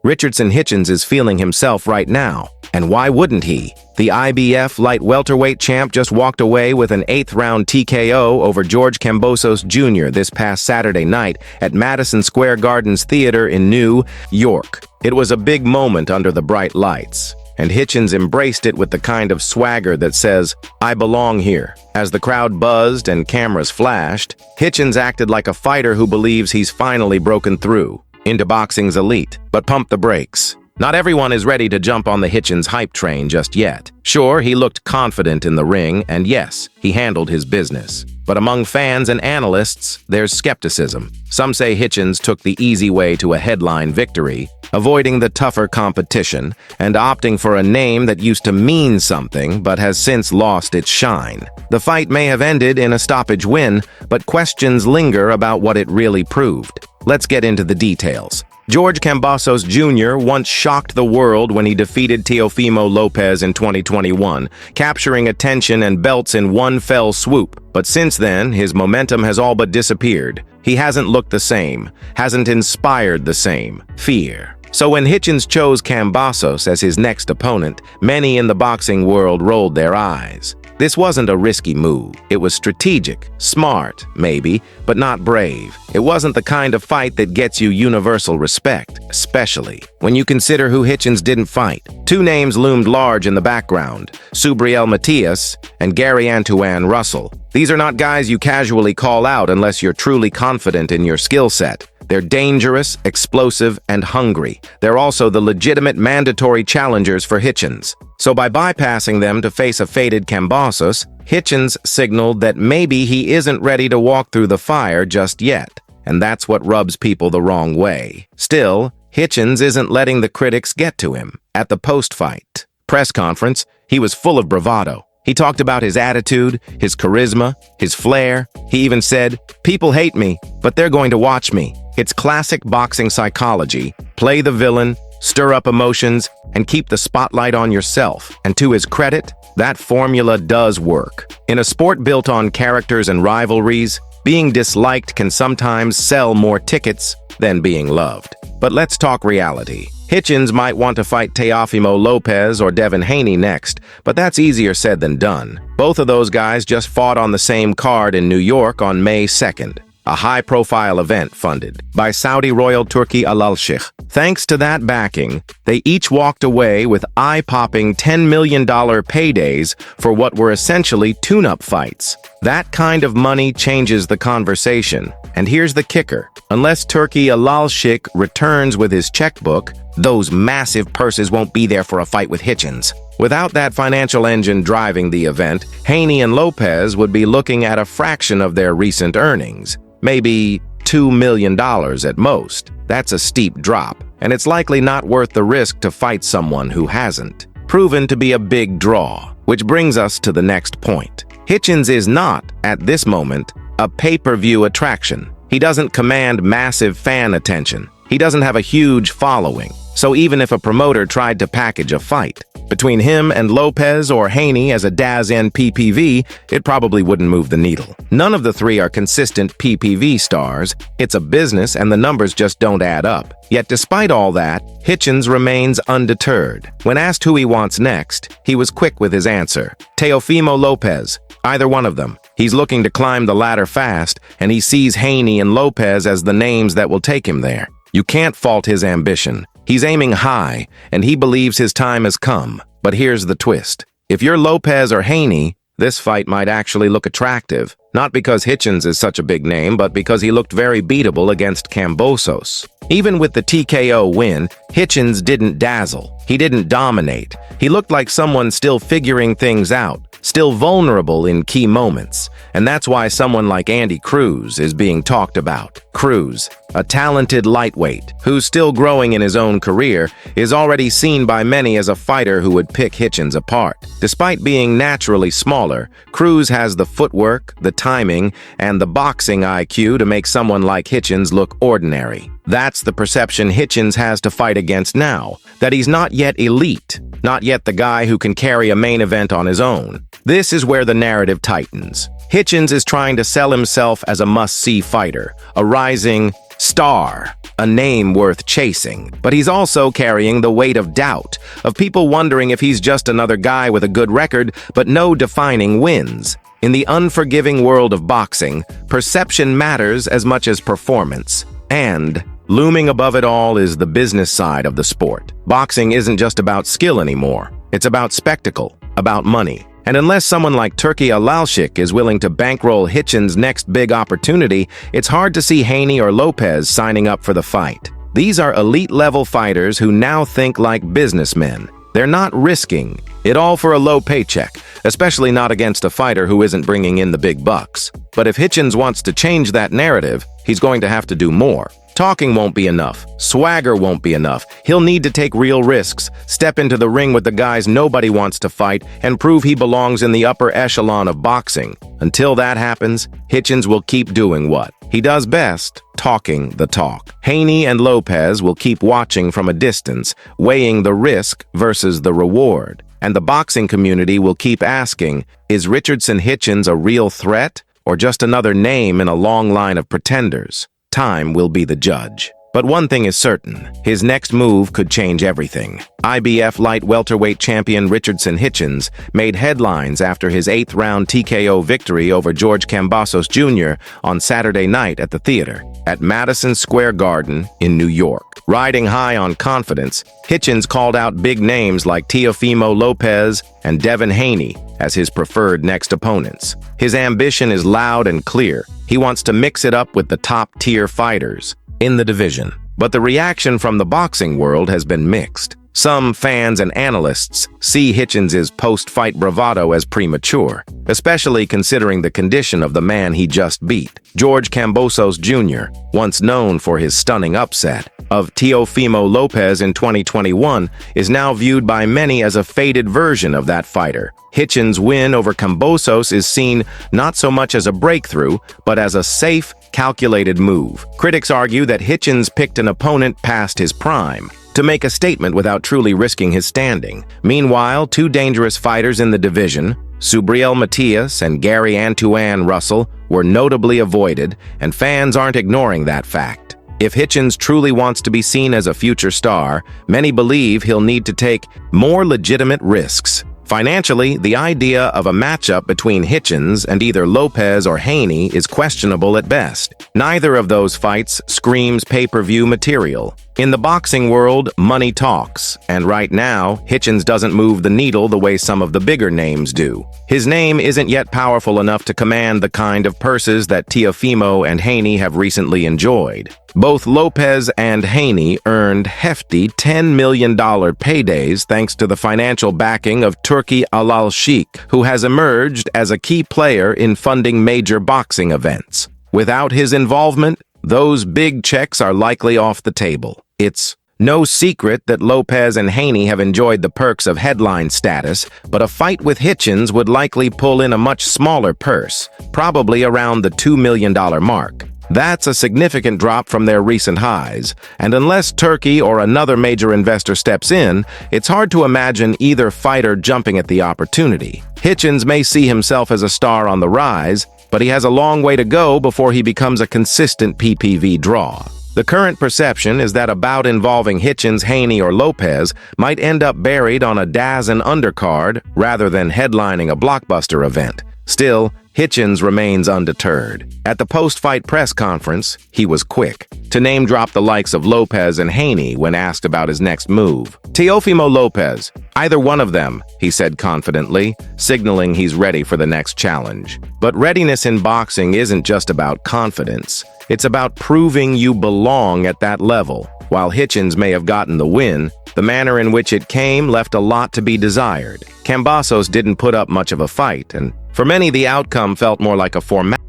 Richardson Hitchins is feeling himself right now. And why wouldn't he? The IBF light welterweight champ just walked away with an 8th-round TKO over George Kambosos Jr. this past Saturday night at Madison Square Gardens Theater in New York. It was a big moment under the bright lights, and Hitchins embraced it with the kind of swagger that says, "I belong here." As the crowd buzzed and cameras flashed, Hitchins acted like a fighter who believes he's finally broken through into boxing's elite. But pump the brakes. Not everyone is ready to jump on the Hitchins hype train just yet. Sure, he looked confident in the ring, and yes, he handled his business. But among fans and analysts, there's skepticism. Some say Hitchins took the easy way to a headline victory, avoiding the tougher competition and opting for a name that used to mean something but has since lost its shine. The fight may have ended in a stoppage win, but questions linger about what it really proved. Let's get into the details. George Kambosos Jr. once shocked the world when he defeated Teofimo Lopez in 2021, capturing attention and belts in one fell swoop. But since then, his momentum has all but disappeared. He hasn't looked the same, hasn't inspired the same fear. So when Hitchins chose Kambosos as his next opponent, many in the boxing world rolled their eyes. This wasn't a risky move. It was strategic, smart, maybe, but not brave. It wasn't the kind of fight that gets you universal respect, especially when you consider who Hitchins didn't fight. Two names loomed large in the background: Subriel Matias and Gary Antoine Russell. These are not guys you casually call out unless you're truly confident in your skill set. They're dangerous, explosive, and hungry. They're also the legitimate mandatory challengers for Hitchins. So by bypassing them to face a faded Kambosos, Hitchins signaled that maybe he isn't ready to walk through the fire just yet. And that's what rubs people the wrong way. Still, Hitchins isn't letting the critics get to him. At the post-fight press conference, he was full of bravado. He talked about his attitude, his charisma, his flair. He even said, "People hate me, but they're going to watch me." It's classic boxing psychology. Play the villain, stir up emotions, and keep the spotlight on yourself. And to his credit, that formula does work. In a sport built on characters and rivalries, being disliked can sometimes sell more tickets than being loved. But let's talk reality. Hitchins might want to fight Teofimo Lopez or Devin Haney next, but that's easier said than done. Both of those guys just fought on the same card in New York on May 2nd. A high-profile event funded by Saudi Royal Turkey Al Sheikh. Thanks to that backing, they each walked away with eye-popping $10 million paydays for what were essentially tune-up fights. That kind of money changes the conversation. And here's the kicker. Unless Turkey Al Sheikh returns with his checkbook, those massive purses won't be there for a fight with Hitchins. Without that financial engine driving the event, Haney and Lopez would be looking at a fraction of their recent earnings. Maybe $2 million at most. That's a steep drop, and it's likely not worth the risk to fight someone who hasn't proven to be a big draw. Which brings us to the next point. Hitchins is not, at this moment, a pay-per-view attraction. He doesn't command massive fan attention. He doesn't have a huge following. So even if a promoter tried to package a fight between him and Lopez or Haney as a DAZN PPV, it probably wouldn't move the needle. None of the three are consistent PPV stars. It's a business and the numbers just don't add up. Yet despite all that, Hitchins remains undeterred. When asked who he wants next, he was quick with his answer. Teofimo Lopez. Either one of them. He's looking to climb the ladder fast, and he sees Haney and Lopez as the names that will take him there. You can't fault his ambition. He's aiming high, and he believes his time has come. But here's the twist. If you're Lopez or Haney, this fight might actually look attractive. Not because Hitchins is such a big name, but because he looked very beatable against Kambosos. Even with the TKO win, Hitchins didn't dazzle. He didn't dominate. He looked like someone still figuring things out, still vulnerable in key moments. And that's why someone like Andy Cruz is being talked about. Cruz, a talented lightweight who's still growing in his own career, is already seen by many as a fighter who would pick Hitchins apart. Despite being naturally smaller, Cruz has the footwork, the timing, and the boxing IQ to make someone like Hitchins look ordinary. That's the perception Hitchins has to fight against now, that he's not yet elite, not yet the guy who can carry a main event on his own. This is where the narrative tightens. Hitchins is trying to sell himself as a must-see fighter, a rising Star, a name worth chasing, but he's also carrying the weight of doubt, of people wondering if he's just another guy with a good record, but no defining wins. In the unforgiving world of boxing, perception matters as much as performance. And looming above it all is the business side of the sport. Boxing isn't just about skill anymore. It's about spectacle, about money. And unless someone like Turki Alalshik is willing to bankroll Hitchins' next big opportunity, it's hard to see Haney or Lopez signing up for the fight. These are elite-level fighters who now think like businessmen. They're not risking it all for a low paycheck, especially not against a fighter who isn't bringing in the big bucks. But if Hitchins wants to change that narrative, he's going to have to do more. Talking won't be enough. Swagger won't be enough. He'll need to take real risks, step into the ring with the guys nobody wants to fight, and prove he belongs in the upper echelon of boxing. Until that happens, Hitchins will keep doing what he does best, talking the talk. Haney and Lopez will keep watching from a distance, weighing the risk versus the reward. And the boxing community will keep asking, is Richardson Hitchins a real threat, or just another name in a long line of pretenders? Time will be the judge. But one thing is certain, his next move could change everything. IBF light welterweight champion Richardson Hitchins made headlines after his 8th-round TKO victory over George Kambosos Jr. on Saturday night at the theater at Madison Square Garden in New York. Riding high on confidence, Hitchins called out big names like Teofimo Lopez and Devin Haney as his preferred next opponents. His ambition is loud and clear. He wants to mix it up with the top-tier fighters in the division. But the reaction from the boxing world has been mixed. Some fans and analysts see Hitchins' post-fight bravado as premature, especially considering the condition of the man he just beat. George Kambosos Jr., once known for his stunning upset of Teofimo Lopez in 2021, is now viewed by many as a faded version of that fighter. Hitchins' win over Kambosos is seen not so much as a breakthrough, but as a safe, calculated move. Critics argue that Hitchins picked an opponent past his prime to make a statement without truly risking his standing. Meanwhile, two dangerous fighters in the division, Subriel Matias and Gary Antoine Russell, were notably avoided, and fans aren't ignoring that fact. If Hitchins truly wants to be seen as a future star, many believe he'll need to take more legitimate risks. Financially, the idea of a matchup between Hitchins and either Lopez or Haney is questionable at best. Neither of those fights screams pay-per-view material. In the boxing world, money talks, and right now, Hitchins doesn't move the needle the way some of the bigger names do. His name isn't yet powerful enough to command the kind of purses that Teofimo and Haney have recently enjoyed. Both Lopez and Haney earned hefty $10 million paydays thanks to the financial backing of Turki Alalshik, who has emerged as a key player in funding major boxing events. Without his involvement, those big checks are likely off the table. It's no secret that Lopez and Haney have enjoyed the perks of headline status, but a fight with Hitchins would likely pull in a much smaller purse, probably around the $2 million mark. That's a significant drop from their recent highs, and unless Turki or another major investor steps in, it's hard to imagine either fighter jumping at the opportunity. Hitchins may see himself as a star on the rise, but he has a long way to go before he becomes a consistent PPV draw. The current perception is that a bout involving Hitchins, Haney, or Lopez might end up buried on a DAZN undercard rather than headlining a blockbuster event. Still, Hitchins remains undeterred. At the post-fight press conference, he was quick to name-drop the likes of Lopez and Haney when asked about his next move. Teofimo Lopez, either one of them, he said confidently, signaling he's ready for the next challenge. But readiness in boxing isn't just about confidence. It's about proving you belong at that level. While Hitchins may have gotten the win, the manner in which it came left a lot to be desired. Kambosos didn't put up much of a fight, and for many the outcome felt more like a formality.